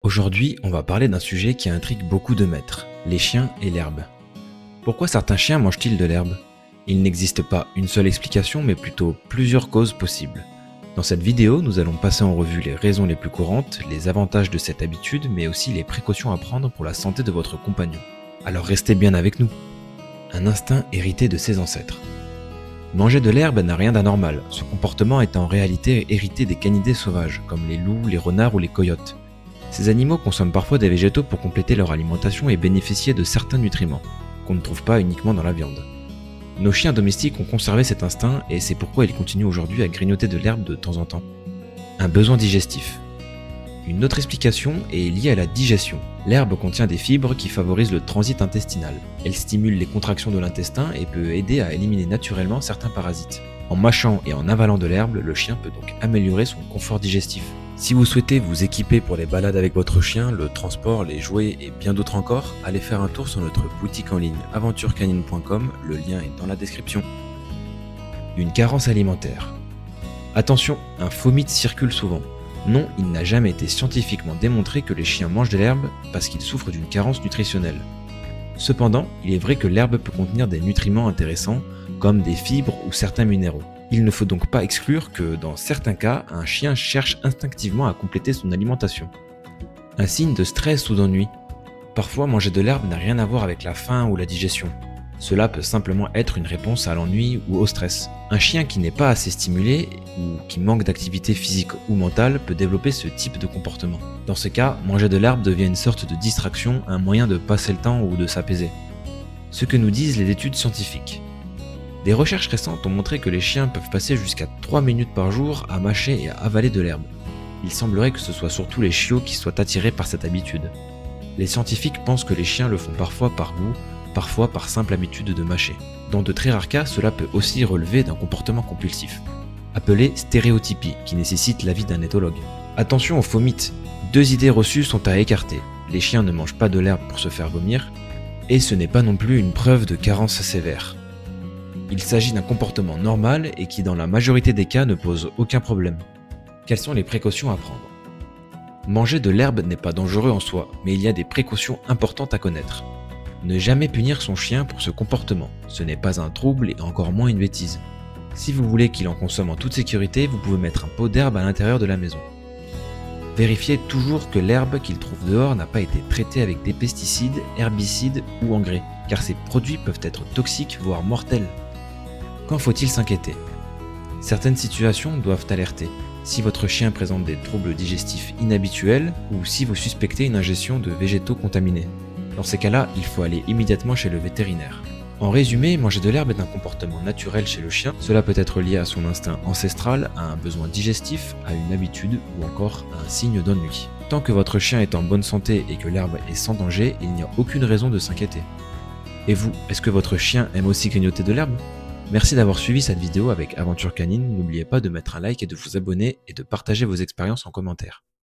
Aujourd'hui, on va parler d'un sujet qui intrigue beaucoup de maîtres, les chiens et l'herbe. Pourquoi certains chiens mangent-ils de l'herbe? Il n'existe pas une seule explication, mais plutôt plusieurs causes possibles. Dans cette vidéo, nous allons passer en revue les raisons les plus courantes, les avantages de cette habitude, mais aussi les précautions à prendre pour la santé de votre compagnon. Alors restez bien avec nous. Un instinct hérité de ses ancêtres. Manger de l'herbe n'a rien d'anormal, ce comportement est en réalité hérité des canidés sauvages, comme les loups, les renards ou les coyotes. Ces animaux consomment parfois des végétaux pour compléter leur alimentation et bénéficier de certains nutriments, qu'on ne trouve pas uniquement dans la viande. Nos chiens domestiques ont conservé cet instinct et c'est pourquoi ils continuent aujourd'hui à grignoter de l'herbe de temps en temps. Un besoin digestif. Une autre explication est liée à la digestion. L'herbe contient des fibres qui favorisent le transit intestinal. Elle stimule les contractions de l'intestin et peut aider à éliminer naturellement certains parasites. En mâchant et en avalant de l'herbe, le chien peut donc améliorer son confort digestif. Si vous souhaitez vous équiper pour les balades avec votre chien, le transport, les jouets et bien d'autres encore, allez faire un tour sur notre boutique en ligne aventurecanine.com, le lien est dans la description. Une carence alimentaire. Attention, un faux mythe circule souvent. Non, il n'a jamais été scientifiquement démontré que les chiens mangent de l'herbe parce qu'ils souffrent d'une carence nutritionnelle. Cependant, il est vrai que l'herbe peut contenir des nutriments intéressants, comme des fibres ou certains minéraux. Il ne faut donc pas exclure que, dans certains cas, un chien cherche instinctivement à compléter son alimentation. Un signe de stress ou d'ennui. Parfois, manger de l'herbe n'a rien à voir avec la faim ou la digestion. Cela peut simplement être une réponse à l'ennui ou au stress. Un chien qui n'est pas assez stimulé ou qui manque d'activité physique ou mentale peut développer ce type de comportement. Dans ce cas, manger de l'herbe devient une sorte de distraction, un moyen de passer le temps ou de s'apaiser. Ce que nous disent les études scientifiques. Des recherches récentes ont montré que les chiens peuvent passer jusqu'à 3 minutes par jour à mâcher et à avaler de l'herbe. Il semblerait que ce soit surtout les chiots qui soient attirés par cette habitude. Les scientifiques pensent que les chiens le font parfois par goût, parfois par simple habitude de mâcher. Dans de très rares cas, cela peut aussi relever d'un comportement compulsif, appelé stéréotypie, qui nécessite l'avis d'un éthologue. Attention aux faux mythes. 2 idées reçues sont à écarter. Les chiens ne mangent pas de l'herbe pour se faire vomir, et ce n'est pas non plus une preuve de carence sévère. Il s'agit d'un comportement normal et qui dans la majorité des cas ne pose aucun problème. Quelles sont les précautions à prendre? Manger de l'herbe n'est pas dangereux en soi, mais il y a des précautions importantes à connaître. Ne jamais punir son chien pour ce comportement, ce n'est pas un trouble et encore moins une bêtise. Si vous voulez qu'il en consomme en toute sécurité, vous pouvez mettre un pot d'herbe à l'intérieur de la maison. Vérifiez toujours que l'herbe qu'il trouve dehors n'a pas été traitée avec des pesticides, herbicides ou engrais, car ces produits peuvent être toxiques voire mortels. Quand faut-il s'inquiéter? Certaines situations doivent alerter. Si votre chien présente des troubles digestifs inhabituels ou si vous suspectez une ingestion de végétaux contaminés. Dans ces cas-là, il faut aller immédiatement chez le vétérinaire. En résumé, manger de l'herbe est un comportement naturel chez le chien. Cela peut être lié à son instinct ancestral, à un besoin digestif, à une habitude ou encore à un signe d'ennui. Tant que votre chien est en bonne santé et que l'herbe est sans danger, il n'y a aucune raison de s'inquiéter. Et vous, est-ce que votre chien aime aussi grignoter de l'herbe? Merci d'avoir suivi cette vidéo avec Aventure Canine, n'oubliez pas de mettre un like et de vous abonner et de partager vos expériences en commentaire.